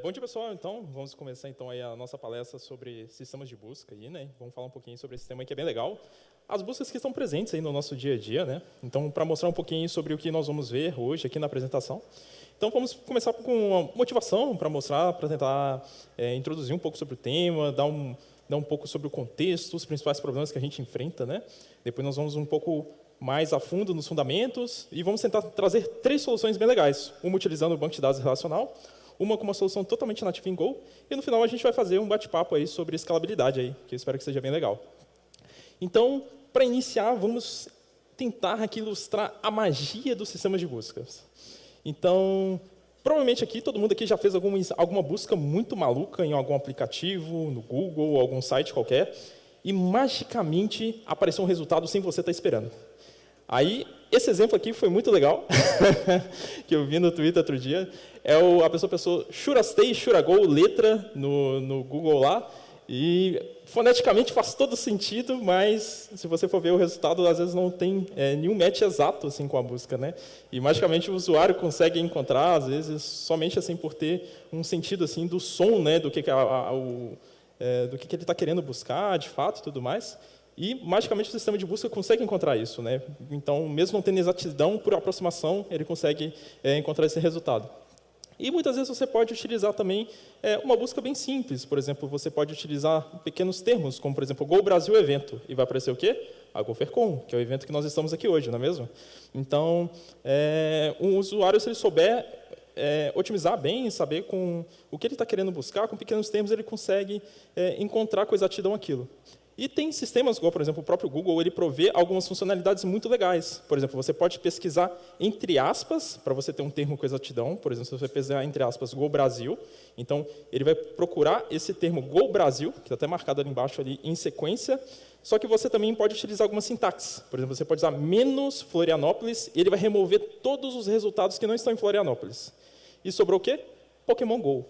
Bom dia, pessoal. Então, vamos começar então aí a nossa palestra sobre sistemas de busca aí, né? Vamos falar um pouquinho sobre esse tema aí que é bem legal. As buscas que estão presentes aí no nosso dia a dia, né? Então, para mostrar um pouquinho sobre o que nós vamos ver hoje aqui na apresentação. Então, vamos começar com uma motivação para mostrar, para tentar introduzir um pouco sobre o tema, dar um pouco sobre o contexto, os principais problemas que a gente enfrenta, né? Depois nós vamos um pouco mais a fundo nos fundamentos e vamos tentar trazer 3 soluções bem legais. Uma utilizando o banco de dados relacional, uma com uma solução totalmente nativa em Go, e no final a gente vai fazer um bate-papo aí sobre escalabilidade, aí, que eu espero que seja bem legal. Então, para iniciar, vamos tentar aqui ilustrar a magia dos sistemas de buscas. Então, provavelmente aqui, todo mundo aqui já fez alguma busca muito maluca em algum aplicativo, no Google, ou algum site qualquer, e magicamente apareceu um resultado sem você estar esperando. Aí, esse exemplo aqui foi muito legal, que eu vi no Twitter outro dia. A pessoa pensou, shoulda stay, shoulda go, letra no Google lá, e foneticamente faz todo sentido, mas se você for ver o resultado, às vezes não tem nenhum match exato assim, com a busca, né? E magicamente o usuário consegue encontrar, às vezes, somente assim, por ter um sentido assim, do som, né, do que ele está querendo buscar, de fato, e tudo mais. E, magicamente, o sistema de busca consegue encontrar isso, né? Então, mesmo não tendo exatidão, por aproximação, ele consegue encontrar esse resultado. E, muitas vezes, você pode utilizar também uma busca bem simples. Por exemplo, você pode utilizar pequenos termos, como, por exemplo, Go Brasil Evento. E vai aparecer o quê? A GoFercon, que é o evento que nós estamos aqui hoje, não é mesmo? Então, um usuário, se ele souber otimizar bem, saber com o que ele está querendo buscar, com pequenos termos, ele consegue encontrar com exatidão aquilo. E tem sistemas, igual, por exemplo, o próprio Google, ele provê algumas funcionalidades muito legais. Por exemplo, você pode pesquisar entre aspas, para você ter um termo com exatidão. Por exemplo, se você pesquisar entre aspas Go Brasil, então ele vai procurar esse termo Go Brasil, que está até marcado ali embaixo ali, em sequência, só que você também pode utilizar algumas sintaxes. Por exemplo, você pode usar menos Florianópolis, e ele vai remover todos os resultados que não estão em Florianópolis. E sobrou o quê? Pokémon Go.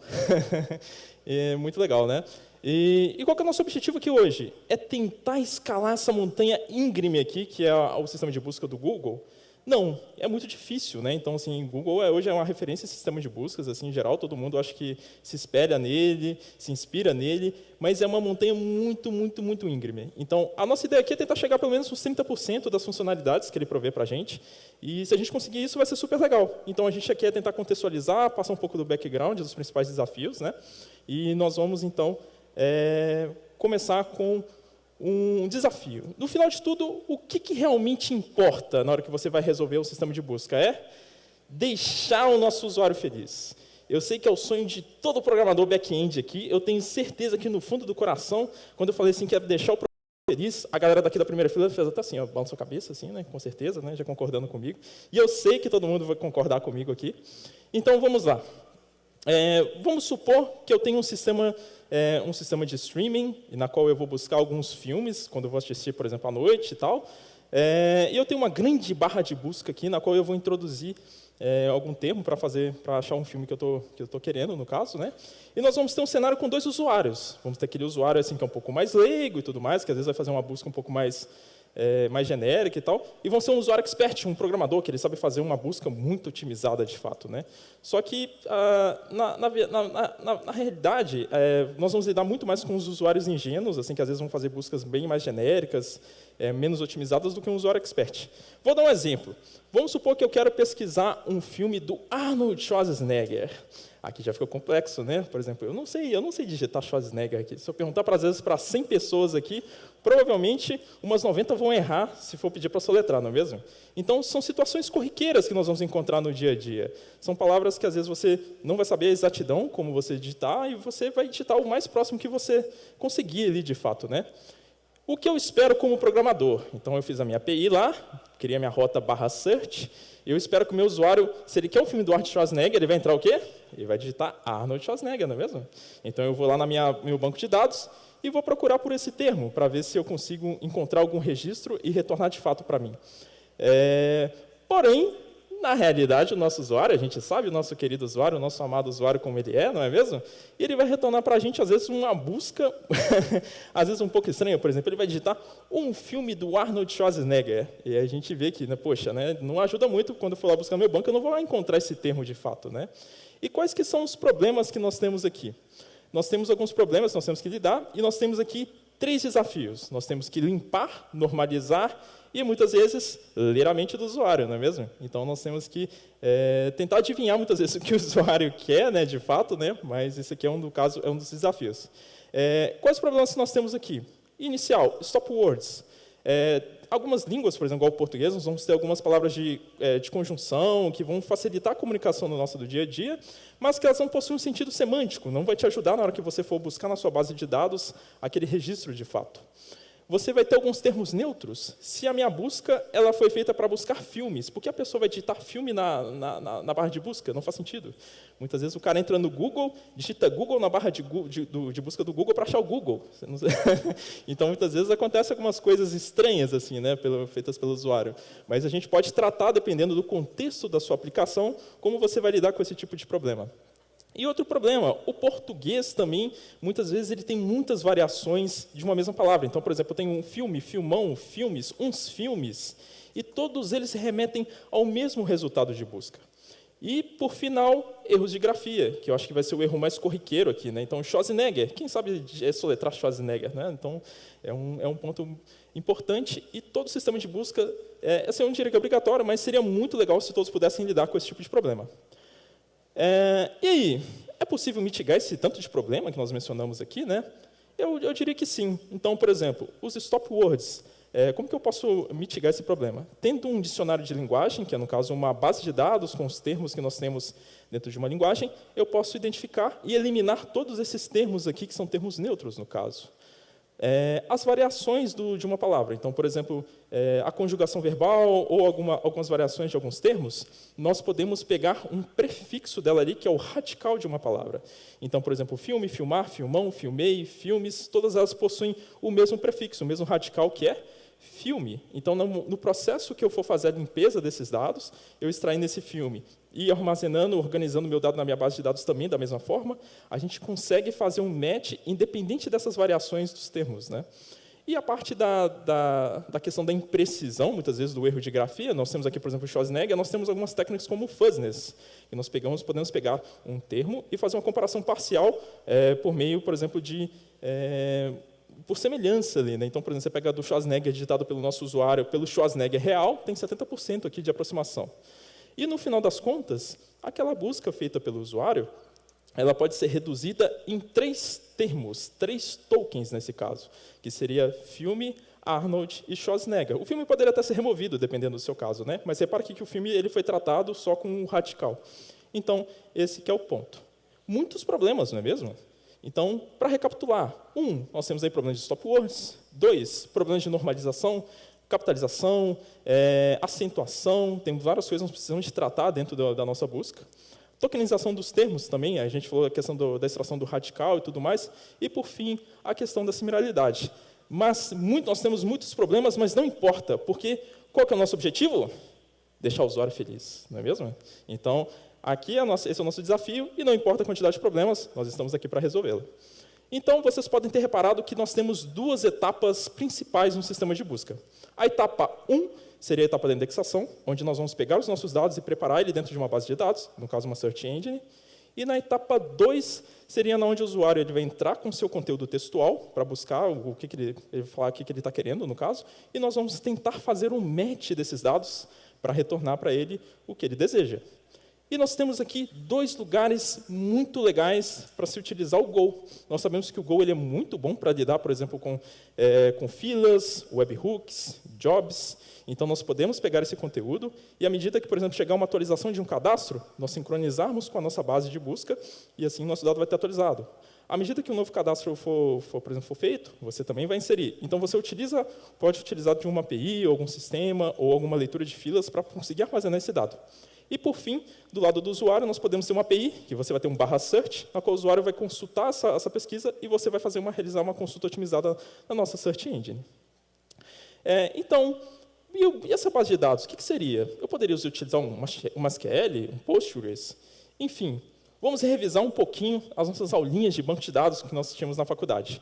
Muito legal, né? E qual que é o nosso objetivo aqui hoje? É tentar escalar essa montanha íngreme aqui, que é o sistema de busca do Google? Não, é muito difícil, né? Então, assim, Google hoje é uma referência em sistema de buscas, assim, em geral, todo mundo acha que se espelha nele, se inspira nele, mas é uma montanha muito, muito, muito íngreme. Então, a nossa ideia aqui é tentar chegar pelo menos uns 30% das funcionalidades que ele provê para a gente, e se a gente conseguir isso, vai ser super legal. Então, a gente aqui é tentar contextualizar, passar um pouco do background, dos principais desafios, né? E nós vamos, então, começar com um desafio. No final de tudo, o que realmente importa na hora que você vai resolver o sistema de busca? É deixar o nosso usuário feliz. Eu sei que é o sonho de todo programador back-end aqui, eu tenho certeza que no fundo do coração, quando eu falei assim que ia deixar o programador feliz, a galera daqui da primeira fila fez até assim, ó, balançou a cabeça, assim, né, com certeza, né, já concordando comigo. E eu sei que todo mundo vai concordar comigo aqui. Então, vamos lá. Vamos supor que eu tenho um sistema de streaming, na qual eu vou buscar alguns filmes, quando eu vou assistir, por exemplo, à noite e tal. E eu tenho uma grande barra de busca aqui, na qual eu vou introduzir algum termo para achar um filme que eu estou querendo, no caso, né? E nós vamos ter um cenário com 2 usuários. Vamos ter aquele usuário assim, que é um pouco mais leigo e tudo mais, que às vezes vai fazer uma busca um pouco mais genérica e tal, e vão ser um usuário expert, um programador, que ele sabe fazer uma busca muito otimizada, de fato, né? Só que, na realidade, nós vamos lidar muito mais com os usuários ingênuos, assim, que às vezes vão fazer buscas bem mais genéricas, menos otimizadas do que um usuário expert. Vou dar um exemplo. Vamos supor que eu quero pesquisar um filme do Arnold Schwarzenegger. Aqui já ficou complexo, né? Por exemplo, eu não sei digitar Schwarzenegger aqui. Se eu perguntar, às vezes, para 100 pessoas aqui, provavelmente umas 90 vão errar se for pedir para soletrar, não é mesmo? Então, são situações corriqueiras que nós vamos encontrar no dia a dia. São palavras que, às vezes, você não vai saber a exatidão como você digitar, e você vai digitar o mais próximo que você conseguir ali, de fato, né? O que eu espero como programador? Então, eu fiz a minha API lá, criei a minha rota /search, eu espero que o meu usuário, se ele quer o filme do Arnold Schwarzenegger, ele vai entrar o quê? Ele vai digitar Arnold Schwarzenegger, não é mesmo? Então, eu vou lá no meu banco de dados e vou procurar por esse termo, para ver se eu consigo encontrar algum registro e retornar de fato para mim. Porém, na realidade, o nosso usuário, a gente sabe o nosso querido usuário, o nosso amado usuário como ele é, não é mesmo? E ele vai retornar para a gente, às vezes, uma busca, às vezes um pouco estranha. Por exemplo, ele vai digitar um filme do Arnold Schwarzenegger. E a gente vê que, né, poxa, né, não ajuda muito quando eu for lá buscar no meu banco, eu não vou lá encontrar esse termo de fato. Né? E quais que são os problemas que nós temos aqui? Nós temos alguns problemas que nós temos que lidar, e nós temos aqui 3 desafios. Nós temos que limpar, normalizar e, muitas vezes, ler a mente do usuário, não é mesmo? Então, nós temos que tentar adivinhar, muitas vezes, o que o usuário quer, né, de fato, né, mas esse aqui é um dos desafios. Quais os problemas que nós temos aqui? Inicial, stop words. Algumas línguas, por exemplo, igual o português, nós vamos ter algumas palavras de conjunção que vão facilitar a comunicação no nosso do dia a dia, mas que elas não possuem um sentido semântico, não vai te ajudar na hora que você for buscar na sua base de dados aquele registro de fato. Você vai ter alguns termos neutros. Se a minha busca ela foi feita para buscar filmes, por que a pessoa vai digitar filme na barra de busca? Não faz sentido. Muitas vezes o cara entra no Google, digita Google na barra de busca do Google para achar o Google. Então, muitas vezes, acontecem algumas coisas estranhas assim, né, feitas pelo usuário. Mas a gente pode tratar, dependendo do contexto da sua aplicação, como você vai lidar com esse tipo de problema. E outro problema, o português também, muitas vezes, ele tem muitas variações de uma mesma palavra. Então, por exemplo, eu tenho um filme, filmão, filmes, uns filmes, e todos eles remetem ao mesmo resultado de busca. E, por final, erros de grafia, que eu acho que vai ser o erro mais corriqueiro aqui. Né? Então, Schwarzenegger, quem sabe soletrar Schwarzenegger? Né? Então, é um ponto importante, e todo o sistema de busca, eu não diria que é obrigatório, mas seria muito legal se todos pudessem lidar com esse tipo de problema. E aí, é possível mitigar esse tanto de problema que nós mencionamos aqui? Né? Eu diria que sim. Então, por exemplo, os stop words. Como que eu posso mitigar esse problema? Tendo um dicionário de linguagem, que é, no caso, uma base de dados com os termos que nós temos dentro de uma linguagem, eu posso identificar e eliminar todos esses termos aqui, que são termos neutros, no caso. As variações de uma palavra. Então, por exemplo, a conjugação verbal ou algumas variações de alguns termos, nós podemos pegar um prefixo dela ali, que é o radical de uma palavra. Então, por exemplo, filme, filmar, filmão, filmei, filmes, todas elas possuem o mesmo prefixo, o mesmo radical, que é filme. Então, no processo que eu for fazer a limpeza desses dados, eu extraindo esse filme e armazenando, organizando meu dado na minha base de dados também da mesma forma, a gente consegue fazer um match independente dessas variações dos termos. Né? E a parte da questão da imprecisão, muitas vezes, do erro de grafia, nós temos aqui, por exemplo, o Schwarzenegger, nós temos algumas técnicas como o fuzziness, que nós podemos pegar um termo e fazer uma comparação parcial por meio, por exemplo, por semelhança ali. Né? Então, por exemplo, você pega do Schwarzenegger digitado pelo nosso usuário, pelo Schwarzenegger real, tem 70% aqui de aproximação. E, no final das contas, aquela busca feita pelo usuário, ela pode ser reduzida em 3 termos, 3 tokens nesse caso, que seria filme, Arnold e Schwarzenegger. O filme poderia até ser removido, dependendo do seu caso, né? Mas repare que o filme ele foi tratado só com um radical. Então, esse que é o ponto. Muitos problemas, não é mesmo? Então, para recapitular, 1, nós temos aí problemas de stop words, 2, problemas de normalização, capitalização, acentuação, tem várias coisas que nós precisamos de tratar dentro da nossa busca. Tokenização dos termos também, a gente falou a questão da extração do radical e tudo mais. E, por fim, a questão da similaridade. Mas nós temos muitos problemas, mas não importa, porque qual que é o nosso objetivo? Deixar o usuário feliz, não é mesmo? Então, aqui esse é o nosso desafio, e não importa a quantidade de problemas, nós estamos aqui para resolvê-lo. Então, vocês podem ter reparado que nós temos 2 etapas principais no sistema de busca. A etapa 1 seria a etapa da indexação, onde nós vamos pegar os nossos dados e preparar ele dentro de uma base de dados, no caso, uma search engine. E na etapa 2 seria onde o usuário vai entrar com o seu conteúdo textual para buscar ele falar o que ele está querendo, no caso, e nós vamos tentar fazer um match desses dados para retornar para ele o que ele deseja. E nós temos aqui 2 lugares muito legais para se utilizar o Go. Nós sabemos que o Go ele é muito bom para lidar, por exemplo, com filas, webhooks, jobs. Então, nós podemos pegar esse conteúdo e, à medida que, por exemplo, chegar uma atualização de um cadastro, nós sincronizarmos com a nossa base de busca e, assim, nosso dado vai ter atualizado. À medida que um novo cadastro por exemplo, for feito, você também vai inserir. Então, você pode utilizar de uma API, ou algum sistema, ou alguma leitura de filas para conseguir armazenar esse dado. E, por fim, do lado do usuário, nós podemos ter uma API, que você vai ter um /search, na qual o usuário vai consultar essa pesquisa e você vai realizar uma consulta otimizada na nossa search engine. Então, E essa base de dados, o que seria? Eu poderia utilizar um MySQL, um Postgres, enfim. Vamos revisar um pouquinho as nossas aulinhas de banco de dados que nós tínhamos na faculdade.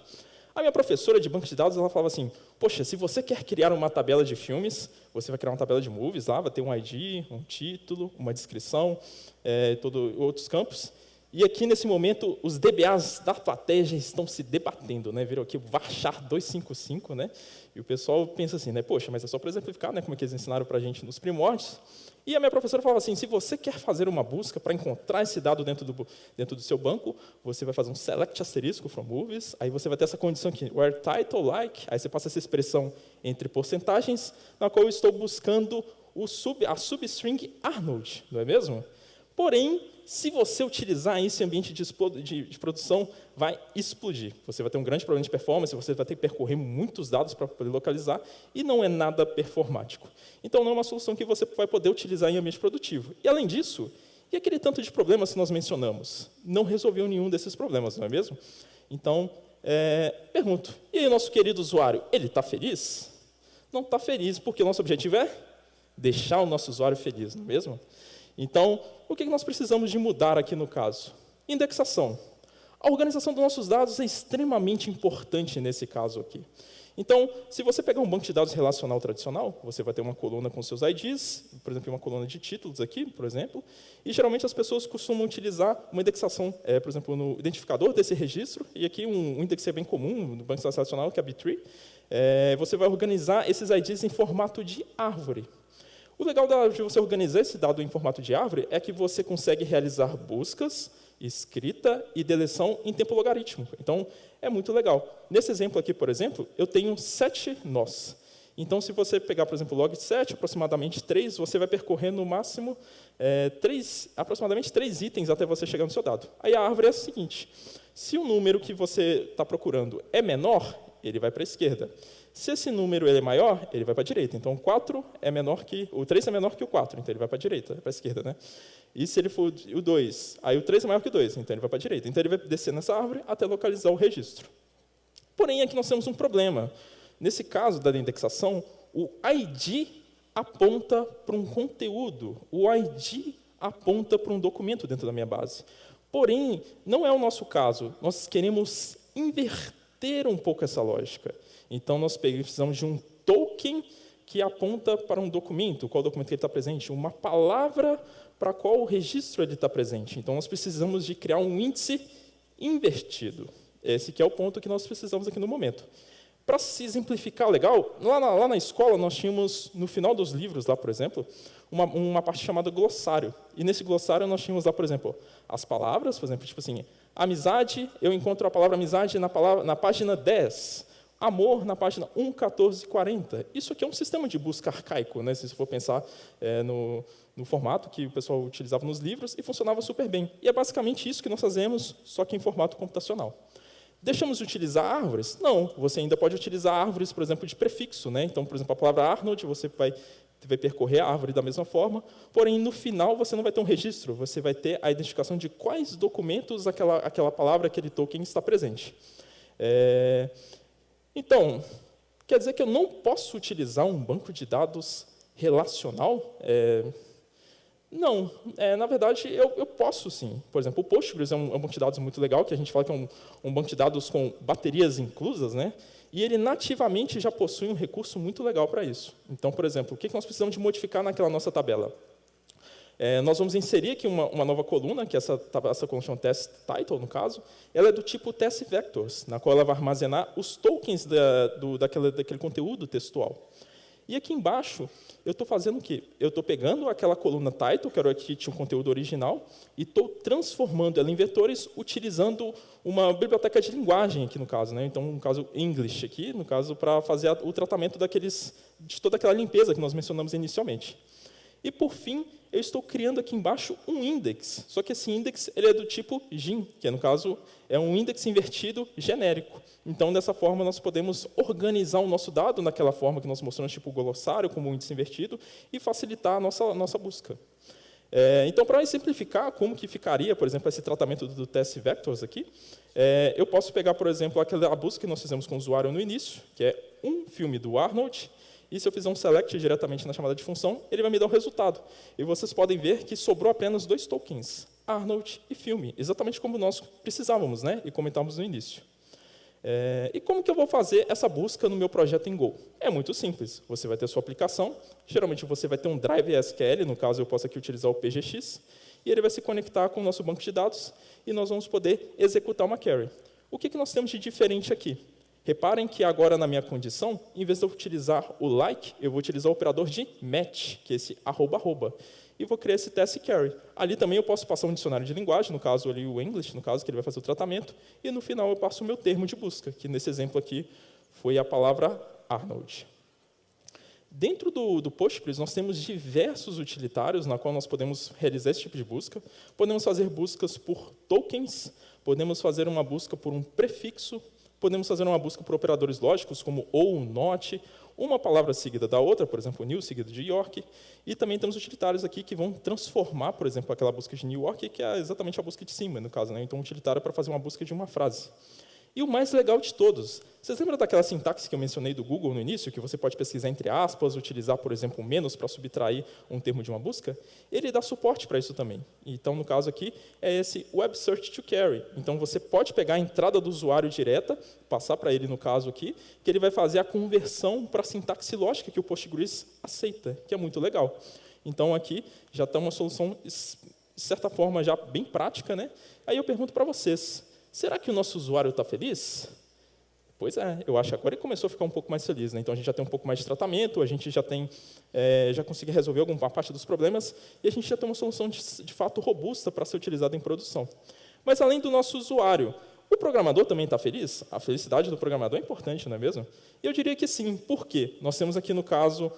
A minha professora de banco de dados, ela falava assim, poxa, se você quer criar uma tabela de filmes, você vai criar uma tabela de movies, lá vai ter um ID, um título, uma descrição, outros campos. E aqui, nesse momento, os DBAs da plateia já estão se debatendo, né? Viram aqui o Varchar 255, né? E o pessoal pensa assim, né? Poxa, mas é só para exemplificar, né? Como é que eles ensinaram para a gente nos primórdios. E a minha professora falava assim, se você quer fazer uma busca para encontrar esse dado dentro do seu banco, você vai fazer um select asterisco from movies, aí você vai ter essa condição aqui, where title like, aí você passa essa expressão entre porcentagens, na qual eu estou buscando a substring Arnold, não é mesmo? Porém, se você utilizar esse ambiente de produção, vai explodir. Você vai ter um grande problema de performance, você vai ter que percorrer muitos dados para poder localizar, e não é nada performático. Então, não é uma solução que você vai poder utilizar em ambiente produtivo. E, além disso, e aquele tanto de problemas que nós mencionamos? Não resolveu nenhum desses problemas, não é mesmo? Então, pergunto, e aí o nosso querido usuário, ele está feliz? Não está feliz, porque o nosso objetivo é deixar o nosso usuário feliz, não é mesmo? Então, o que nós precisamos de mudar aqui no caso? Indexação. A organização dos nossos dados é extremamente importante nesse caso aqui. Então, se você pegar um banco de dados relacional tradicional, você vai ter uma coluna com seus IDs, por exemplo, uma coluna de títulos aqui, por exemplo, e geralmente as pessoas costumam utilizar uma indexação, por exemplo, no identificador desse registro, e aqui um índice bem comum no banco de dados relacional, que é a B-tree, você vai organizar esses IDs em formato de árvore. O legal de você organizar esse dado em formato de árvore é que você consegue realizar buscas, escrita e deleção em tempo logarítmico. Então, é muito legal. Nesse exemplo aqui, por exemplo, eu tenho 7 nós. Então, se você pegar, por exemplo, log 7, aproximadamente 3, você vai percorrer no máximo aproximadamente 3 itens até você chegar no seu dado. Aí a árvore é a seguinte, se o número que você está procurando é menor, ele vai para a esquerda. Se esse número ele é maior, ele vai para a direita. Então, o 3 é menor que o 4, então ele vai para a direita, para a esquerda, né? E se ele for o 2, aí o 3 é maior que o 2, então ele vai para a direita. Então, ele vai descer nessa árvore até localizar o registro. Porém, aqui nós temos um problema. Nesse caso da indexação, o ID aponta para um conteúdo, o ID aponta para um documento dentro da minha base. Porém, não é o nosso caso. Nós queremos inverter um pouco essa lógica. Então, nós precisamos de um token que aponta para um documento, qual documento ele está presente, uma palavra para qual o registro ele está presente. Então, nós precisamos de criar um índice invertido. Esse que é o ponto que nós precisamos aqui no momento. Para se exemplificar legal, lá na escola nós tínhamos, no final dos livros, lá, por exemplo, uma parte chamada glossário. E nesse glossário nós tínhamos lá, por exemplo, as palavras, por exemplo, tipo assim, amizade, eu encontro a palavra amizade na página 10. Amor na página 1, 14, 40. Isso aqui é um sistema de busca arcaico, né, se você for pensar no formato que o pessoal utilizava nos livros, e funcionava super bem. E é basicamente isso que nós fazemos, só que em formato computacional. Deixamos de utilizar árvores? Não, você ainda pode utilizar árvores, por exemplo, de prefixo, né? Então, por exemplo, a palavra Arnold, você vai percorrer a árvore da mesma forma, porém, no final, você não vai ter um registro, você vai ter a identificação de quais documentos aquela palavra, aquele token está presente. Então, quer dizer que eu não posso utilizar um banco de dados relacional? Não, na verdade, eu posso sim. Por exemplo, o Postgres é um banco de dados muito legal, que a gente fala que é um banco de dados com baterias inclusas, né? E ele nativamente já possui um recurso muito legal para isso. Então, por exemplo, o que nós precisamos de modificar naquela nossa tabela? Nós vamos inserir aqui uma nova coluna, que essa coluna chama test title, no caso. Ela é do tipo test vectors, na qual ela vai armazenar os tokens daquele conteúdo textual. E aqui embaixo, eu estou fazendo o quê? Eu estou pegando aquela coluna title, que era aqui tinha um conteúdo original, e estou transformando ela em vetores utilizando uma biblioteca de linguagem aqui no caso, né? Então, no caso, English aqui, no caso, para fazer o tratamento de toda aquela limpeza que nós mencionamos inicialmente. E, por fim, eu estou criando aqui embaixo um index, só que esse index ele é do tipo GIN, que, no caso, é um index invertido genérico. Então, dessa forma, nós podemos organizar o nosso dado naquela forma que nós mostramos, tipo glossário, como um índice invertido, e facilitar a nossa busca. Então, para simplificar como que ficaria, por exemplo, esse tratamento do test vectors aqui, eu posso pegar, por exemplo, a busca que nós fizemos com o usuário no início, que é um filme do Arnold, E se eu fizer um select diretamente na chamada de função, ele vai me dar o resultado. E vocês podem ver que sobrou apenas 2 tokens, Arnold e filme, exatamente como nós precisávamos, né? E comentamos no início. E como que eu vou fazer essa busca no meu projeto em Go? É muito simples. Você vai ter sua aplicação, geralmente você vai ter um drive SQL, no caso eu posso aqui utilizar o PGX, e ele vai se conectar com o nosso banco de dados, e nós vamos poder executar uma query. O que nós temos de diferente aqui? Reparem que agora, na minha condição, em vez de eu utilizar o like, eu vou utilizar o operador de match, que é esse @@, e vou criar esse test query. Ali também eu posso passar um dicionário de linguagem, no caso ali o English, no caso que ele vai fazer o tratamento, e no final eu passo o meu termo de busca, que nesse exemplo aqui foi a palavra Arnold. Dentro do Postgres, nós temos diversos utilitários na qual nós podemos realizar esse tipo de busca. Podemos fazer buscas por tokens, podemos fazer uma busca por um prefixo, podemos fazer uma busca por operadores lógicos, como ou, not, uma palavra seguida da outra, por exemplo, new seguido de York, e também temos utilitários aqui que vão transformar, por exemplo, aquela busca de New York, que é exatamente a busca de cima, no caso, né? Então, um utilitário para fazer uma busca de uma frase. E o mais legal de todos, vocês lembram daquela sintaxe que eu mencionei do Google no início, que você pode pesquisar entre aspas, utilizar, por exemplo, menos para subtrair um termo de uma busca? Ele dá suporte para isso também. Então, no caso aqui, é esse Web Search to Query. Então, você pode pegar a entrada do usuário direta, passar para ele, no caso aqui, que ele vai fazer a conversão para a sintaxe lógica que o Postgres aceita, que é muito legal. Então, aqui já está uma solução, de certa forma, já bem prática, né? Aí eu pergunto para vocês, será que o nosso usuário está feliz? Pois é, eu acho que agora ele começou a ficar um pouco mais feliz, né? Então, a gente já tem um pouco mais de tratamento, a gente já tem, já conseguiu resolver alguma parte dos problemas, e a gente já tem uma solução de fato robusta para ser utilizada em produção. Mas, além do nosso usuário, o programador também está feliz? A felicidade do programador é importante, não é mesmo? E eu diria que sim. Por quê? Nós temos aqui, no caso,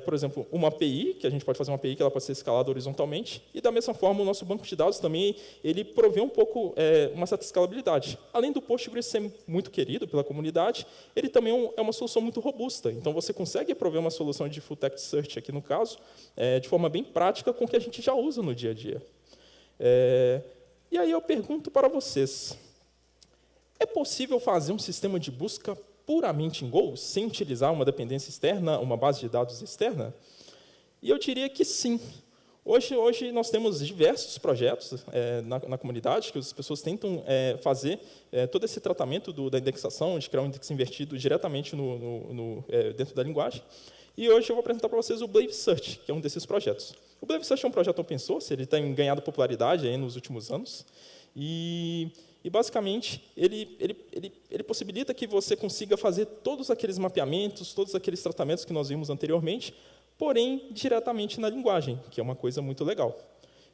por exemplo, uma API, que a gente pode fazer uma API que ela pode ser escalada horizontalmente, e, da mesma forma, o nosso banco de dados também ele provê um pouco uma certa escalabilidade. Além do Postgres ser muito querido pela comunidade, ele também é uma solução muito robusta. Então, você consegue prover uma solução de full text search, aqui no caso, de forma bem prática com o que a gente já usa no dia a dia. E aí eu pergunto para vocês, é possível fazer um sistema de busca puramente em Go, sem utilizar uma dependência externa, uma base de dados externa? E eu diria que sim. Hoje nós temos diversos projetos na comunidade que as pessoas tentam fazer todo esse tratamento da indexação, de criar um indexo invertido diretamente dentro da linguagem. E hoje eu vou apresentar para vocês o Blave Search, que é um desses projetos. O Blave Search é um projeto open source, ele tem ganhado popularidade aí nos últimos anos. E basicamente, ele possibilita que você consiga fazer todos aqueles mapeamentos, todos aqueles tratamentos que nós vimos anteriormente, porém, diretamente na linguagem, que é uma coisa muito legal.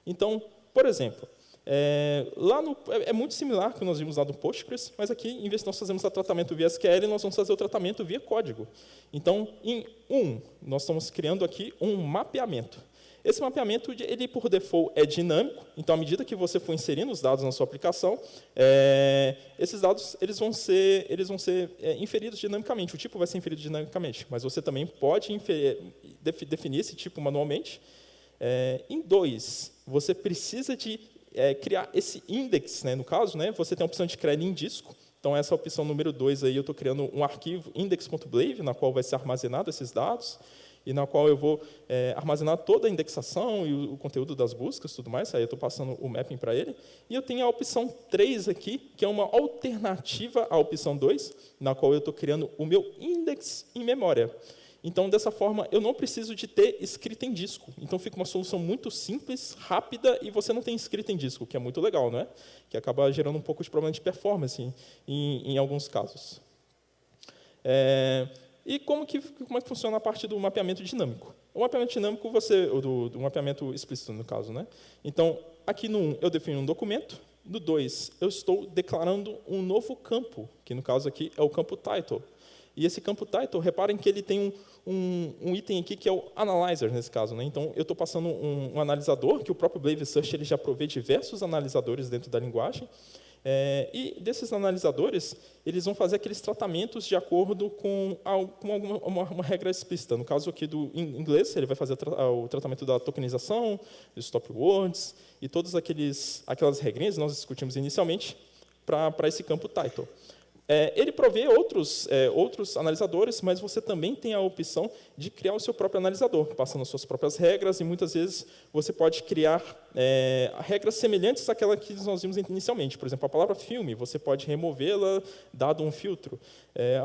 Então, por exemplo, é muito similar ao que nós vimos lá do Postgres, mas aqui, em vez de nós fazermos o tratamento via SQL, nós vamos fazer o tratamento via código. Então, nós estamos criando aqui um mapeamento. Esse mapeamento, ele por default é dinâmico, então à medida que você for inserindo os dados na sua aplicação, esses dados eles vão ser inferidos dinamicamente, o tipo vai ser inferido dinamicamente, mas você também pode definir esse tipo manualmente. Em 2, você precisa de criar esse index, né, no caso, né, você tem a opção de criar ele em disco. Então, essa opção número 2, aí, eu estou criando um arquivo index.blave, na qual vai ser armazenado esses dados, e na qual eu vou armazenar toda a indexação e o conteúdo das buscas e tudo mais. Aí eu estou passando o mapping para ele. E eu tenho a opção 3 aqui, que é uma alternativa à opção 2, na qual eu estou criando o meu index em memória. Então, dessa forma, eu não preciso de ter escrita em disco. Então, fica uma solução muito simples, rápida, e você não tem escrita em disco, que é muito legal, não é? Que acaba gerando um pouco de problema de performance em alguns casos. E como é que funciona a parte do mapeamento dinâmico? O mapeamento dinâmico, do mapeamento explícito, no caso, né? Então, aqui no 1, eu defino um documento. No 2, eu estou declarando um novo campo, que no caso aqui é o campo title. E esse campo title, reparem que ele tem um item aqui que é o analyzer, nesse caso, né? Então, eu estou passando um analisador, que o próprio Blave Search ele já provê diversos analisadores dentro da linguagem. E desses analisadores, eles vão fazer aqueles tratamentos de acordo com uma regra explícita. No caso aqui do inglês, ele vai fazer o tratamento da tokenização, dos stop words, e todas aquelas regrinhas que nós discutimos inicialmente para esse campo title. Ele provê outros analisadores, mas você também tem a opção de criar o seu próprio analisador, passando as suas próprias regras, e muitas vezes você pode criar regras semelhantes àquela que nós vimos inicialmente. Por exemplo, a palavra filme, você pode removê-la dado um filtro.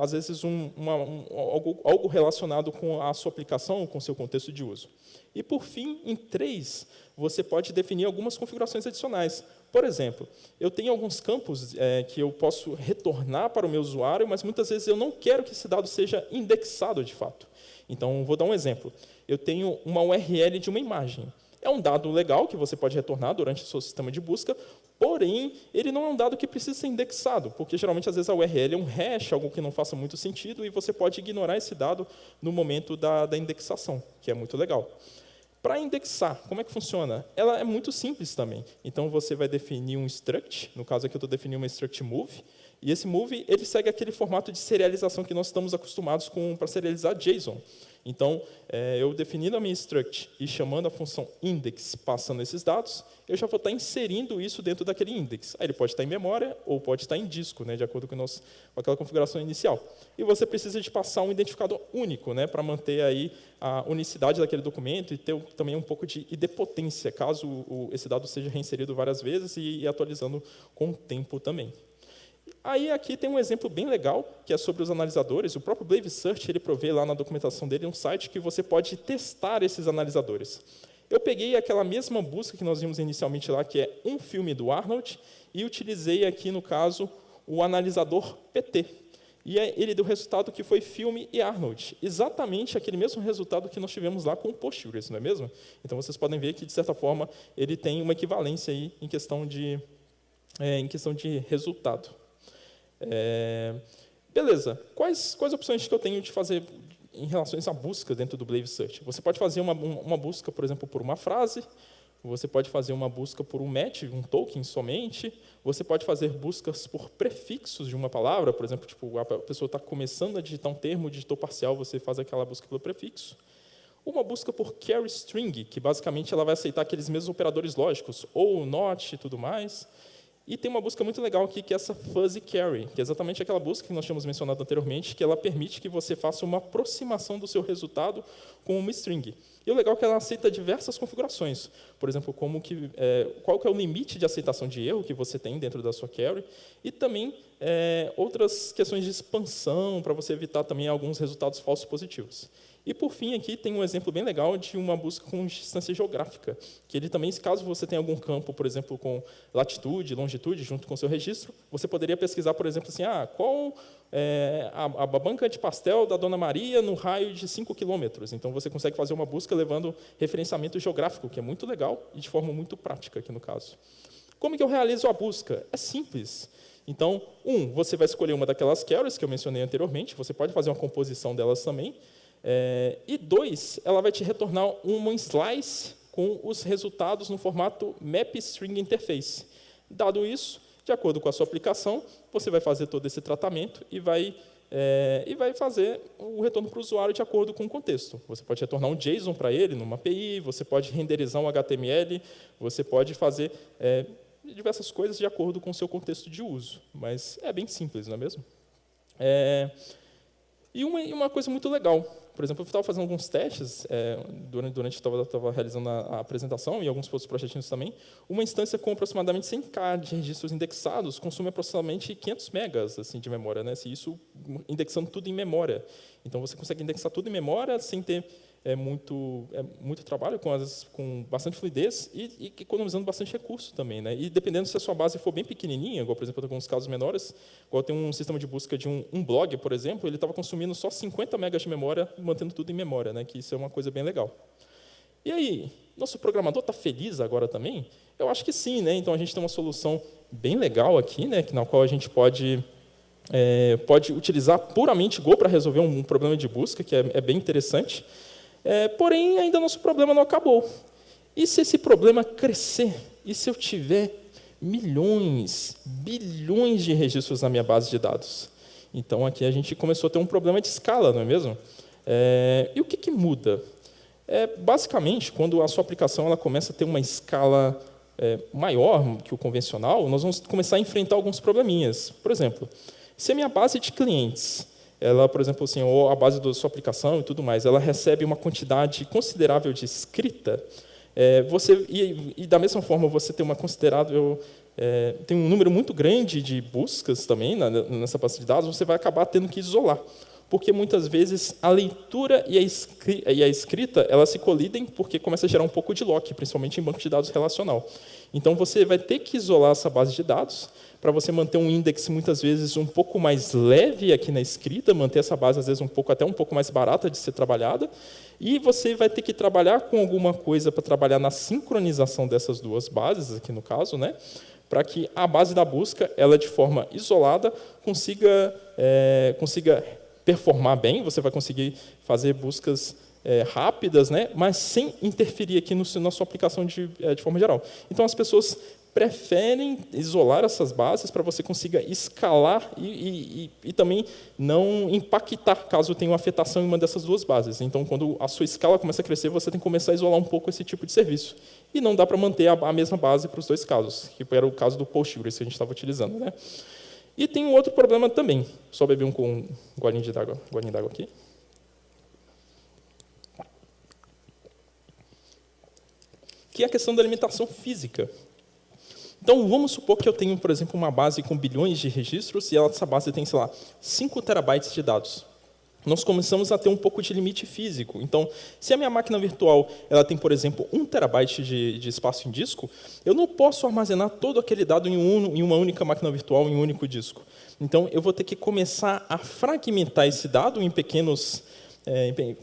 Às vezes, algo relacionado com a sua aplicação, com o seu contexto de uso. E, por fim, em 3, você pode definir algumas configurações adicionais. Por exemplo, eu tenho alguns campos que eu posso retornar para o meu usuário, mas muitas vezes eu não quero que esse dado seja indexado de fato. Então, vou dar um exemplo. Eu tenho uma URL de uma imagem. É um dado legal que você pode retornar durante o seu sistema de busca, porém, ele não é um dado que precisa ser indexado, porque geralmente, às vezes, a URL é um hash, algo que não faça muito sentido, e você pode ignorar esse dado no momento da indexação, que é muito legal. Para indexar, como é que funciona? Ela é muito simples também. Então, você vai definir um struct, no caso aqui eu estou definindo uma struct move, e esse move ele segue aquele formato de serialização que nós estamos acostumados para serializar JSON. Então, eu definindo a minha struct e chamando a função index, passando esses dados, eu já vou estar inserindo isso dentro daquele index. Aí ele pode estar em memória ou pode estar em disco, né, de acordo com aquela configuração inicial. E você precisa de passar um identificador único, né, para manter aí a unicidade daquele documento e ter também um pouco de idempotência, caso esse dado seja reinserido várias vezes e atualizando com o tempo também. Aí aqui tem um exemplo bem legal, que é sobre os analisadores. O próprio Brave Search ele provê lá na documentação dele um site que você pode testar esses analisadores. Eu peguei aquela mesma busca que nós vimos inicialmente lá, que é um filme do Arnold, e utilizei aqui, no caso, o analisador PT. E ele deu o resultado que foi filme e Arnold. Exatamente aquele mesmo resultado que nós tivemos lá com o Postgres, não é mesmo? Então, vocês podem ver que, de certa forma, ele tem uma equivalência aí em questão de resultado. Beleza. Quais opções que eu tenho de fazer em relação à busca dentro do Brave Search? Você pode fazer uma busca, por exemplo, por uma frase. Você pode fazer uma busca por um match, um token somente. Você pode fazer buscas por prefixos de uma palavra. Por exemplo, tipo, a pessoa está começando a digitar um termo, digitou parcial, você faz aquela busca pelo prefixo. Uma busca por carry string, que basicamente ela vai aceitar aqueles mesmos operadores lógicos, ou not e tudo mais. E tem uma busca muito legal aqui, que é essa fuzzy carry, que é exatamente aquela busca que nós tínhamos mencionado anteriormente, que ela permite que você faça uma aproximação do seu resultado com uma string. E o legal é que ela aceita diversas configurações. Por exemplo, qual que é o limite de aceitação de erro que você tem dentro da sua carry, e também outras questões de expansão, para você evitar também alguns resultados falsos positivos. E, por fim, aqui tem um exemplo bem legal de uma busca com distância geográfica, que ele também, caso você tenha algum campo, por exemplo, com latitude, longitude, junto com o seu registro, você poderia pesquisar, por exemplo, assim, qual a banca de pastel da Dona Maria no raio de 5 quilômetros. Então, você consegue fazer uma busca levando referenciamento geográfico, que é muito legal e de forma muito prática aqui no caso. Como que eu realizo a busca? É simples. Então, você vai escolher uma daquelas carries que eu mencionei anteriormente, você pode fazer uma composição delas também. E 2, ela vai te retornar um slice com os resultados no formato MapString Interface. Dado isso, de acordo com a sua aplicação, você vai fazer todo esse tratamento e vai fazer o retorno para o usuário de acordo com o contexto. Você pode retornar um JSON para ele, numa API, você pode renderizar um HTML, você pode fazer diversas coisas de acordo com o seu contexto de uso. Mas é bem simples, não é mesmo? E uma coisa muito legal, por exemplo, eu estava fazendo alguns testes durante que eu estava realizando a apresentação e alguns outros projetinhos também. Uma instância com aproximadamente 100K de registros indexados consome aproximadamente 500 megas assim, de memória, né? Isso indexando tudo em memória. Então, você consegue indexar tudo em memória sem ter muito trabalho, com bastante fluidez e economizando bastante recurso também, né? E dependendo se a sua base for bem pequenininha, igual, por exemplo, em alguns casos menores, igual tem um sistema de busca de um blog, por exemplo, ele estava consumindo só 50 megas de memória, mantendo tudo em memória, né? Que isso é uma coisa bem legal. E aí, nosso programador está feliz agora também? Eu acho que sim, né? Então, a gente tem uma solução bem legal aqui, né? Na qual a gente pode utilizar puramente Go para resolver um problema de busca, que é bem interessante. Porém, ainda nosso problema não acabou. E se esse problema crescer? E se eu tiver milhões, bilhões de registros na minha base de dados? Então, aqui a gente começou a ter um problema de escala, não é mesmo? E o que muda? Basicamente, quando a sua aplicação ela começa a ter uma escala maior que o convencional, nós vamos começar a enfrentar alguns probleminhas. Por exemplo, Se a minha base de clientes, ela, por exemplo, assim, ou a base da sua aplicação e tudo mais, ela recebe uma quantidade considerável de escrita, e da mesma forma você tem uma considerável tem um número muito grande de buscas também nessa base de dados, você vai acabar tendo que isolar, porque muitas vezes a leitura e a escrita elas se colidem porque começa a gerar um pouco de lock, principalmente em banco de dados relacional. Então você vai ter que isolar essa base de dados para você manter um index muitas vezes um pouco mais leve aqui na escrita, manter essa base às vezes até um pouco mais barata de ser trabalhada, e você vai ter que trabalhar com alguma coisa para trabalhar na sincronização dessas duas bases aqui no caso, né? Para que a base da busca, ela de forma isolada, consiga performar bem, você vai conseguir fazer buscas rápidas, né, mas sem interferir aqui na sua aplicação de forma geral. Então, as pessoas preferem isolar essas bases para você consiga escalar e também não impactar caso tenha uma afetação em uma dessas duas bases. Então, quando a sua escala começa a crescer, você tem que começar a isolar um pouco esse tipo de serviço. E não dá para manter a mesma base para os dois casos, que era o caso do Postgres que a gente estava utilizando, né? E tem um outro problema também. Só beber um golinho d'água aqui. Que é a questão da limitação física. Então, vamos supor que eu tenho, por exemplo, uma base com bilhões de registros e essa base tem, sei lá, 5 terabytes de dados. Nós começamos a ter um pouco de limite físico. Então, se a minha máquina virtual ela tem, por exemplo, 1 terabyte de espaço em disco, eu não posso armazenar todo aquele dado em uma única máquina virtual, em um único disco. Então, eu vou ter que começar a fragmentar esse dado em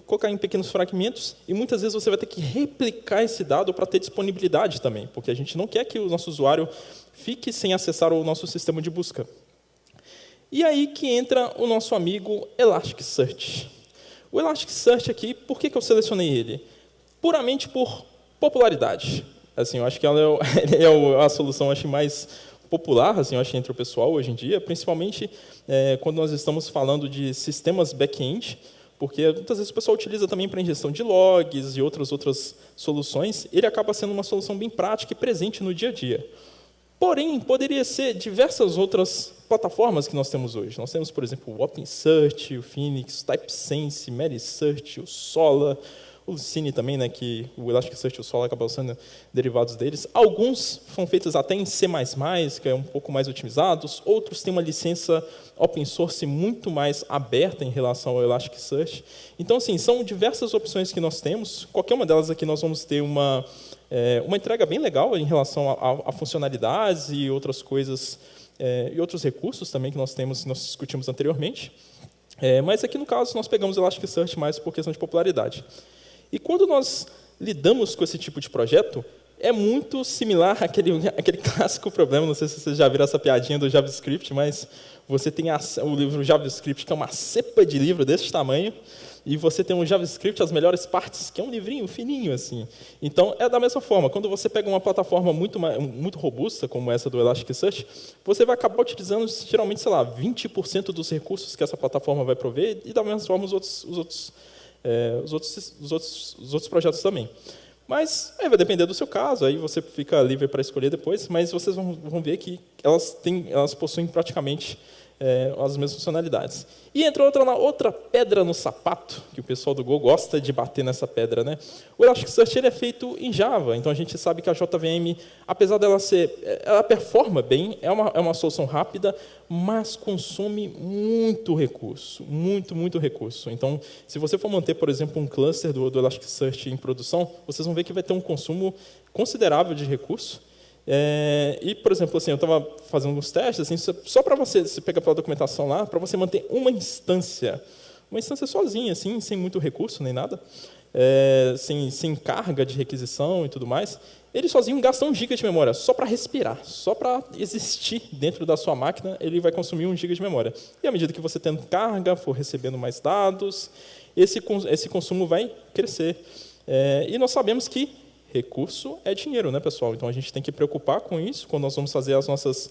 colocar em pequenos fragmentos, e muitas vezes você vai ter que replicar esse dado para ter disponibilidade também, porque a gente não quer que o nosso usuário fique sem acessar o nosso sistema de busca. E aí que entra o nosso amigo Elasticsearch. O Elasticsearch aqui, por que eu selecionei ele? Puramente por popularidade. Assim, eu acho que ele é a solução acho, mais popular, assim, eu acho, entre o pessoal hoje em dia, principalmente quando nós estamos falando de sistemas back-end, porque muitas vezes o pessoal utiliza também para ingestão de logs e outras soluções, ele acaba sendo uma solução bem prática e presente no dia a dia. Porém, poderia ser diversas outras plataformas que nós temos hoje. Nós temos, por exemplo, o OpenSearch, o Phoenix, o TypeSense, Metasearch, o Sola, o Lucene também, né, que o Elasticsearch e o Sola acabam sendo derivados deles. Alguns são feitos até em C++, que é um pouco mais otimizados. Outros têm uma licença open source muito mais aberta em relação ao Elasticsearch. Então, assim, são diversas opções que nós temos. Qualquer uma delas aqui nós vamos ter uma entrega bem legal em relação a funcionalidades e outras coisas, e outros recursos também que nós discutimos anteriormente. Mas aqui, no caso, nós pegamos o Elasticsearch mais por questão de popularidade. E quando nós lidamos com esse tipo de projeto, é muito similar àquele clássico problema, não sei se vocês já viram essa piadinha do JavaScript, mas você tem o livro JavaScript, que é uma cepa de livro desse tamanho, e você tem um JavaScript, as melhores partes, que é um livrinho fininho, assim. Então, é da mesma forma. Quando você pega uma plataforma muito robusta, como essa do Elasticsearch, você vai acabar utilizando, geralmente, sei lá, 20% dos recursos que essa plataforma vai prover, e da mesma forma os outros projetos também. Mas vai depender do seu caso, aí você fica livre para escolher depois, mas vocês vão ver que elas possuem praticamente as mesmas funcionalidades. E entra outra pedra no sapato, que o pessoal do Go gosta de bater nessa pedra, né? O Elasticsearch ele é feito em Java, então a gente sabe que a JVM, apesar dela ela performa bem, é uma solução rápida, mas consome muito recurso, muito recurso. Então, se você for manter, por exemplo, um cluster do Elasticsearch em produção, vocês vão ver que vai ter um consumo considerável de recurso. E, por exemplo, assim, eu estava fazendo alguns testes, assim, só para você pegar pela documentação lá, para você manter uma instância sozinha, assim, sem muito recurso nem nada, sem carga de requisição e tudo mais, ele sozinho gasta 1 GB de memória, só para respirar, só para existir dentro da sua máquina, ele vai consumir 1 GB de memória. E à medida que você tendo carga, for recebendo mais dados, esse consumo vai crescer. E nós sabemos que recurso é dinheiro, né, pessoal? Então, a gente tem que preocupar com isso quando nós vamos fazer as nossas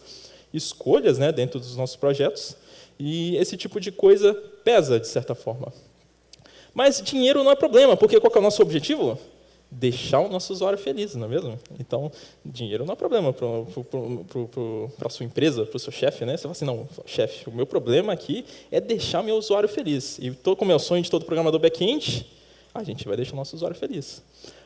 escolhas, né, dentro dos nossos projetos. E esse tipo de coisa pesa, de certa forma. Mas dinheiro não é problema, porque qual que é o nosso objetivo? deixar o nosso usuário feliz, não é mesmo? Então, dinheiro não é problema para a sua empresa, para o seu chefe, né? Você fala assim, não, chefe, o meu problema aqui é deixar meu usuário feliz. E como é o sonho de todo programador back-end, a gente vai deixar o nosso usuário feliz.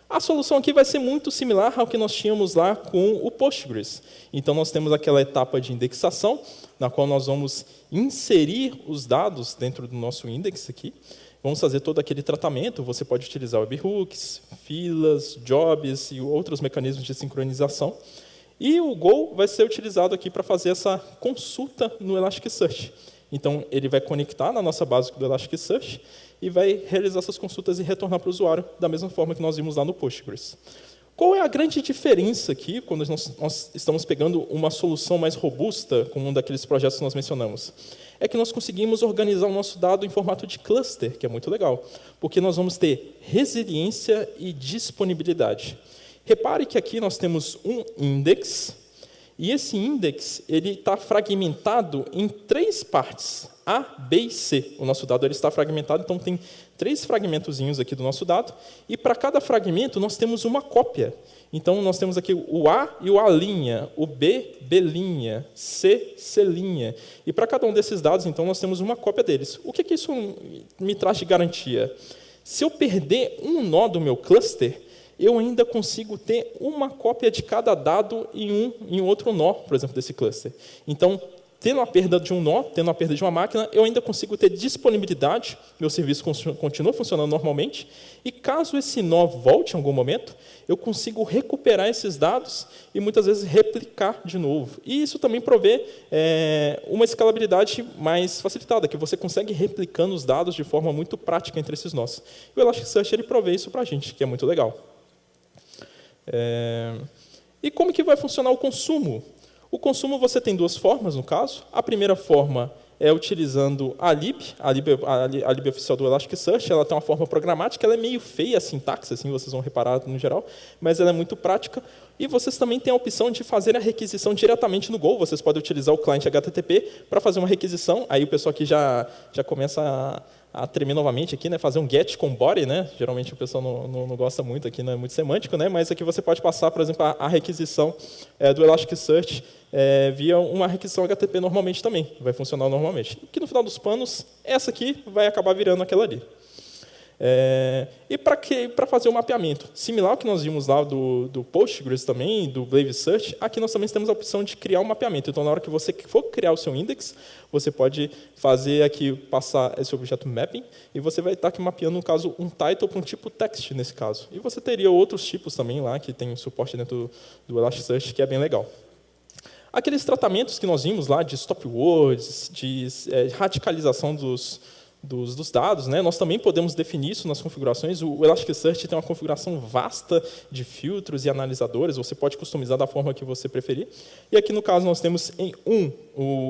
A solução aqui vai ser muito similar ao que nós tínhamos lá com o Postgres. Então, nós temos aquela etapa de indexação, na qual nós vamos inserir os dados dentro do nosso index aqui. Vamos fazer todo aquele tratamento. Você pode utilizar webhooks, filas, jobs e outros mecanismos de sincronização. E o Go vai ser utilizado aqui para fazer essa consulta no Elasticsearch. Então, ele vai conectar na nossa base do Elasticsearch e vai realizar essas consultas e retornar para o usuário da mesma forma que nós vimos lá no Postgres. Qual é a grande diferença aqui, quando nós estamos pegando uma solução mais robusta, como um daqueles projetos que nós mencionamos? É que nós conseguimos organizar o nosso dado em formato de cluster, que é muito legal, porque nós vamos ter resiliência e disponibilidade. Repare que aqui nós temos um index, e esse index está fragmentado em 3 partes, A, B e C. O nosso dado está fragmentado, então tem 3 fragmentozinhos aqui do nosso dado, e para cada fragmento nós temos uma cópia. Então, nós temos aqui o A e o A', o B, B', C, C'. E para cada um desses dados, então, nós temos uma cópia deles. O que isso me traz de garantia? Se eu perder um nó do meu cluster, eu ainda consigo ter uma cópia de cada dado em outro nó, por exemplo, desse cluster. Então, tendo a perda de um nó, tendo a perda de uma máquina, eu ainda consigo ter disponibilidade, meu serviço continua funcionando normalmente, e caso esse nó volte em algum momento, eu consigo recuperar esses dados e muitas vezes replicar de novo. E isso também provê uma escalabilidade mais facilitada, que você consegue replicando os dados de forma muito prática entre esses nós. E o Elasticsearch ele provê isso para a gente, que é muito legal. E como que vai funcionar o consumo? O consumo você tem 2 formas, no caso. A primeira forma é utilizando a lib oficial do Elasticsearch. Ela tem uma forma programática, ela é meio feia a sintaxe, assim vocês vão reparar no geral, mas ela é muito prática. E vocês também têm a opção de fazer a requisição diretamente no Go. Vocês podem utilizar o cliente HTTP para fazer uma requisição. Aí o pessoal aqui já começa a tremer novamente aqui, né? Fazer um get com body, né? Geralmente o pessoal não gosta muito aqui, não é muito semântico, né? Mas aqui você pode passar, por exemplo, a requisição do Elasticsearch via uma requisição HTTP normalmente também, vai funcionar normalmente. Que no final dos panos, essa aqui vai acabar virando aquela ali. E para fazer o mapeamento, similar ao que nós vimos lá do Postgres também, do Blave Search, aqui nós também temos a opção de criar um mapeamento. Então, na hora que você for criar o seu index, você pode fazer aqui, passar esse objeto mapping, e você vai estar aqui mapeando, no caso, um title para um tipo text, nesse caso. E você teria outros tipos também lá, que tem suporte dentro do Elasticsearch, que é bem legal. Aqueles tratamentos que nós vimos lá de stop words, de radicalização dos dados, né? Nós também podemos definir isso nas configurações. O Elasticsearch tem uma configuração vasta de filtros e analisadores, você pode customizar da forma que você preferir. E aqui, no caso, nós temos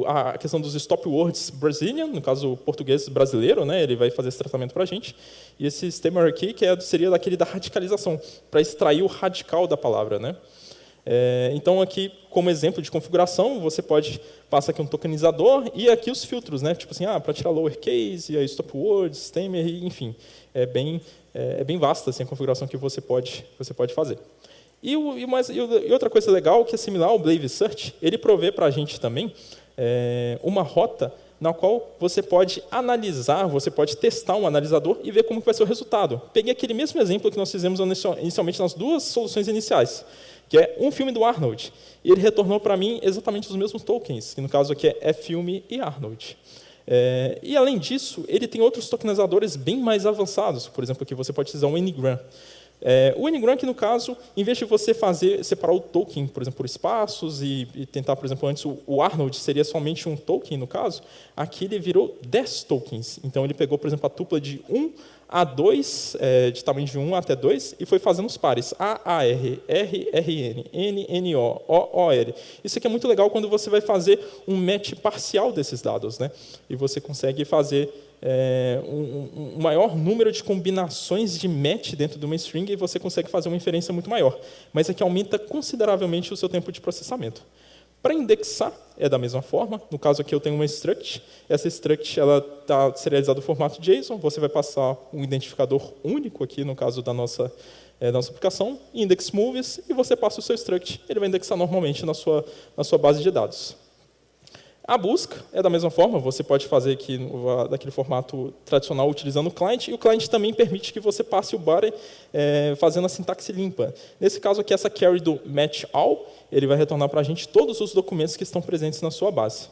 a questão dos stop words Brazilian, no caso, o português brasileiro, né? Ele vai fazer esse tratamento para a gente. E esse stemmer aqui, que seria daquele da radicalização, para extrair o radical da palavra, né? Então, aqui, como exemplo de configuração, você pode passar aqui um tokenizador e aqui os filtros, né? Tipo assim, para tirar lowercase, aí stop words, stemmer, enfim. É bem vasta assim, a configuração que você pode fazer. E outra coisa legal, que é similar ao Blave Search, ele provê para a gente também uma rota na qual você pode analisar, você pode testar um analisador e ver como vai ser o resultado. Peguei aquele mesmo exemplo que nós fizemos inicialmente nas 2 soluções iniciais, que é um filme do Arnold. E ele retornou para mim exatamente os mesmos tokens, que no caso aqui é filme e Arnold. E, além disso, ele tem outros tokenizadores bem mais avançados. Por exemplo, aqui você pode utilizar o Ngram. O Ngram, que no caso, em vez de você separar o token, por exemplo, por espaços e tentar, por exemplo, antes o Arnold seria somente um token, no caso, aqui ele virou 10 tokens. Então, ele pegou, por exemplo, a tupla de 1 a 2, de tamanho de 1 até 2, e foi fazendo os pares. A, R, R, R, N, N, N, O, O, O, L. Isso aqui é muito legal quando você vai fazer um match parcial desses dados, né? E você consegue fazer um maior número de combinações de match dentro de uma string e você consegue fazer uma inferência muito maior. Mas aqui aumenta consideravelmente o seu tempo de processamento. Para indexar, é da mesma forma. No caso aqui eu tenho uma struct. Essa struct está serializada no formato JSON. Você vai passar um identificador único aqui, no caso da nossa da nossa aplicação, index movies, e você passa o seu struct, ele vai indexar normalmente na sua base de dados. A busca é da mesma forma, você pode fazer aqui daquele formato tradicional utilizando o client, e o client também permite que você passe o body fazendo a sintaxe limpa. Nesse caso aqui, essa query do match all, ele vai retornar para a gente todos os documentos que estão presentes na sua base.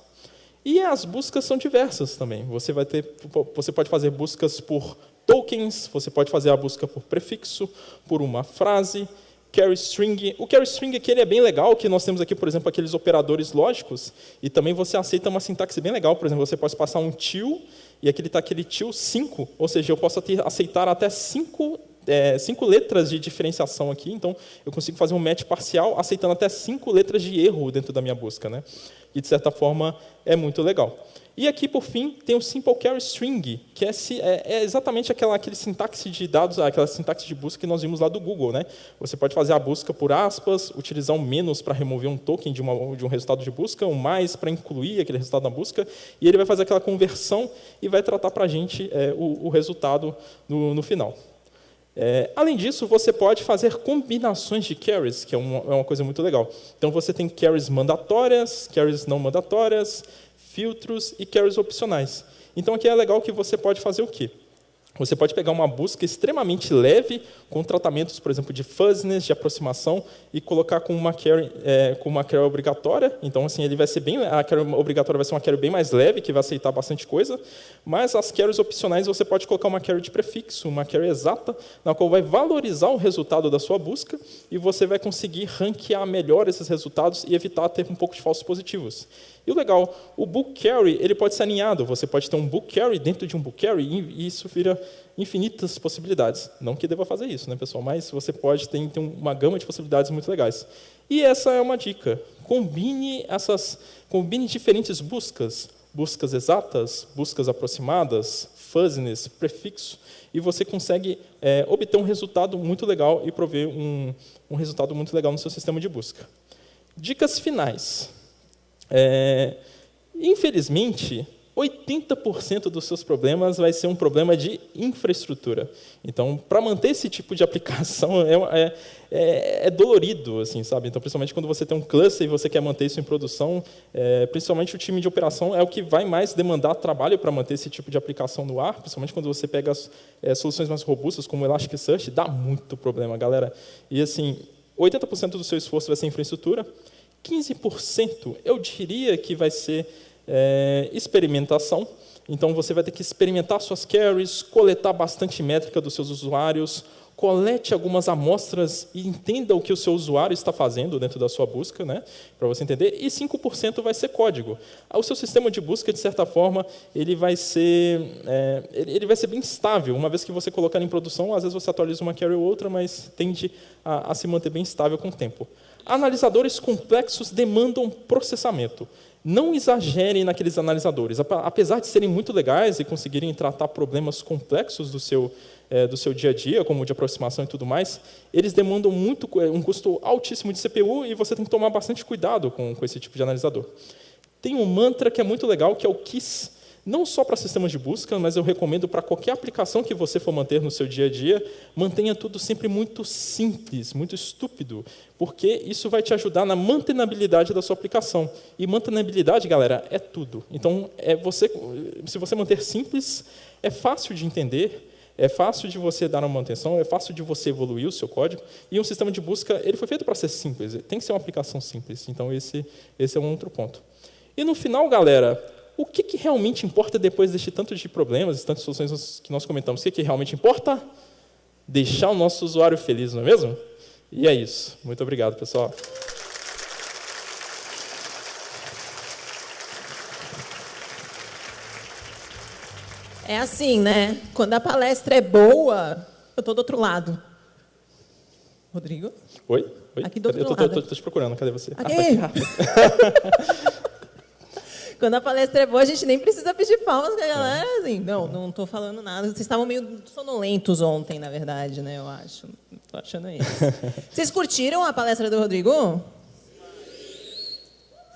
E as buscas são diversas também. Você pode fazer buscas por tokens, você pode fazer a busca por prefixo, por uma frase, carry string. O carry string aqui ele é bem legal, que nós temos aqui, por exemplo, aqueles operadores lógicos, e também você aceita uma sintaxe bem legal. Por exemplo, você pode passar um till, e aqui está aquele till 5, ou seja, eu posso aceitar até 5 letras de diferenciação aqui, então eu consigo fazer um match parcial aceitando até 5 letras de erro dentro da minha busca, né? E, de certa forma, é muito legal. E aqui, por fim, tem o Simple Carry String, que é exatamente aquele sintaxe de dados, aquela sintaxe de busca que nós vimos lá do Google, né? Você pode fazer a busca por aspas, utilizar um menos para remover um token de um resultado de busca, um mais para incluir aquele resultado na busca, e ele vai fazer aquela conversão e vai tratar para a gente o resultado no final. Além disso, você pode fazer combinações de carries, que é uma coisa muito legal. Então, você tem carries mandatórias, carries não mandatórias, filtros e carries opcionais. Então, aqui é legal que você pode fazer o quê? Você pode pegar uma busca extremamente leve, com tratamentos, por exemplo, de fuzziness, de aproximação, e colocar com uma carry obrigatória. Então, assim, ele vai ser a carry obrigatória vai ser uma carry bem mais leve, que vai aceitar bastante coisa. Mas as carries opcionais, você pode colocar uma carry de prefixo, uma carry exata, na qual vai valorizar o resultado da sua busca, e você vai conseguir ranquear melhor esses resultados e evitar ter um pouco de falsos positivos. E o legal, o book carry ele pode ser alinhado. Você pode ter um book carry dentro de um book carry e isso vira infinitas possibilidades. Não que deva fazer isso, né, pessoal? Mas você pode ter uma gama de possibilidades muito legais. E essa é uma dica. Combine diferentes buscas. Buscas exatas, buscas aproximadas, fuzziness, prefixo, e você consegue obter um resultado muito legal e prover um resultado muito legal no seu sistema de busca. Dicas finais. Infelizmente, 80% dos seus problemas vai ser um problema de infraestrutura. Então, para manter esse tipo de aplicação é dolorido, assim, sabe? Então, principalmente quando você tem um cluster e você quer manter isso em produção, principalmente o time de operação é o que vai mais demandar trabalho para manter esse tipo de aplicação no ar, principalmente quando você pega soluções mais robustas como o Elasticsearch, dá muito problema, galera. E assim, 80% do seu esforço vai ser infraestrutura. 15% eu diria que vai ser experimentação. Então, você vai ter que experimentar suas carries, coletar bastante métrica dos seus usuários, colete algumas amostras e entenda o que o seu usuário está fazendo dentro da sua busca, né, para você entender. E 5% vai ser código. O seu sistema de busca, de certa forma, ele vai ser bem estável. Uma vez que você colocar em produção, às vezes você atualiza uma carry ou outra, mas tende a se manter bem estável com o tempo. Analisadores complexos demandam processamento. Não exagerem naqueles analisadores. Apesar de serem muito legais e conseguirem tratar problemas complexos do seu dia a dia, como de aproximação e tudo mais, eles demandam um custo altíssimo de CPU e você tem que tomar bastante cuidado com esse tipo de analisador. Tem um mantra que é muito legal, que é o KISS. Não só para sistemas de busca, mas eu recomendo para qualquer aplicação que você for manter no seu dia a dia, mantenha tudo sempre muito simples, muito estúpido, porque isso vai te ajudar na mantenabilidade da sua aplicação. E mantenabilidade, galera, é tudo. Então, se você manter simples, é fácil de entender, é fácil de você dar uma manutenção, é fácil de você evoluir o seu código. E um sistema de busca, ele foi feito para ser simples, tem que ser uma aplicação simples. Então, esse é um outro ponto. E no final, galera, o que realmente importa depois deste tanto de problemas, tantas soluções que nós comentamos? O que realmente importa? Deixar o nosso usuário feliz, não é mesmo? E é isso. Muito obrigado, pessoal. É assim, né? Quando a palestra é boa, eu estou do outro lado. Rodrigo? Oi? Aqui do outro lado. Eu estou te procurando. Cadê você? Aqui. Quando a palestra é boa, a gente nem precisa pedir palmas, porque a galera, assim, não estou falando nada. Vocês estavam meio sonolentos ontem, na verdade, né, eu acho. Estou achando isso. Vocês curtiram a palestra do Rodrigo?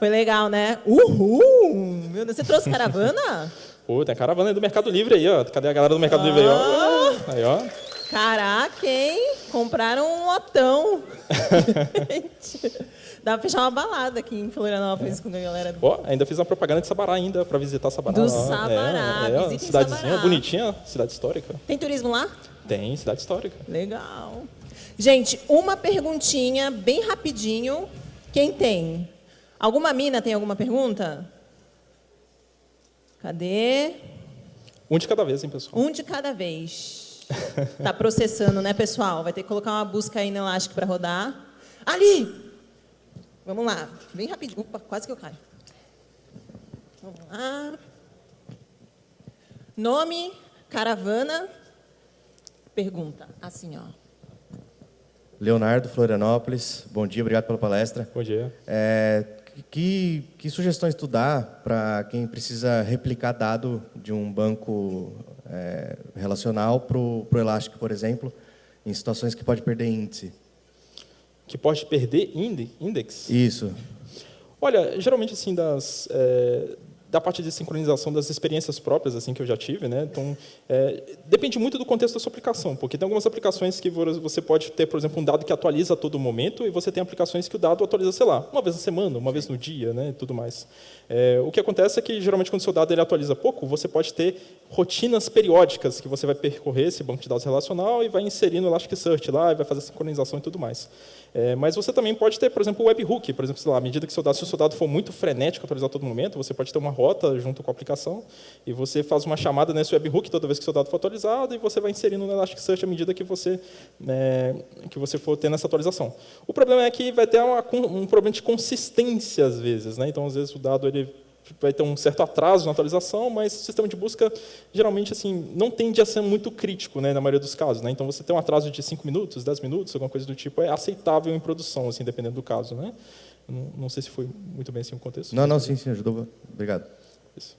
Foi legal, né? Uhul! Meu Deus, você trouxe caravana? Pô, tem a caravana aí do Mercado Livre aí, ó. Cadê a galera do Mercado Livre aí, ó? Aí, ó. Caraca, hein? Compraram um lotão. Dá pra fechar uma balada aqui em Florianópolis com a galera do... Ainda fiz uma propaganda de Sabará ainda, para visitar Sabará. Do Sabará, visitem cidadezinha Sabará. bonitinha, cidade histórica. Tem turismo lá? Tem, cidade histórica. Legal. Gente, uma perguntinha bem rapidinho. Quem tem? Alguma mina tem alguma pergunta? Cadê? Um de cada vez, hein, pessoal? Um de cada vez. Tá processando, né, pessoal? Vai ter que colocar uma busca aí no Elástico para rodar. Ali! Vamos lá, bem rapidinho. Opa, quase que eu caio. Vamos lá. Nome, caravana. Pergunta, assim, ó. Leonardo, Florianópolis. Bom dia, obrigado pela palestra. Bom dia. Que sugestões tu dá para quem precisa replicar dado de um banco relacional para o Elástico, por exemplo, em situações que pode perder índice? Que pode perder index? Isso. Olha, geralmente, assim, da parte de sincronização das experiências próprias assim que eu já tive, né? Então, depende muito do contexto da sua aplicação, porque tem algumas aplicações que você pode ter, por exemplo, um dado que atualiza a todo momento, e você tem aplicações que o dado atualiza, sei lá, uma vez na semana, uma vez no dia, né? E tudo mais. O que acontece é que, geralmente, quando o seu dado ele atualiza pouco, você pode ter rotinas periódicas que você vai percorrer esse banco de dados relacional e vai inserindo o Elasticsearch lá, e vai fazer a sincronização e tudo mais. Mas você também pode ter, por exemplo, o webhook, por exemplo, sei lá, à medida que se o seu dado for muito frenético, atualizar a todo momento, você pode ter uma rota junto com a aplicação e você faz uma chamada nesse webhook toda vez que o seu dado for atualizado e você vai inserindo no Elasticsearch à medida que você for tendo essa atualização. O problema é que vai ter um problema de consistência às vezes, né? Então, às vezes, o dado ele vai ter um certo atraso na atualização, mas o sistema de busca, geralmente, assim, não tende a ser muito crítico, né, na maioria dos casos, né? Então, você ter um atraso de 5 minutos, 10 minutos, alguma coisa do tipo, é aceitável em produção, assim, dependendo do caso, né? Não sei se foi muito bem assim o contexto. Não, sim, ajudou. Obrigado. Isso.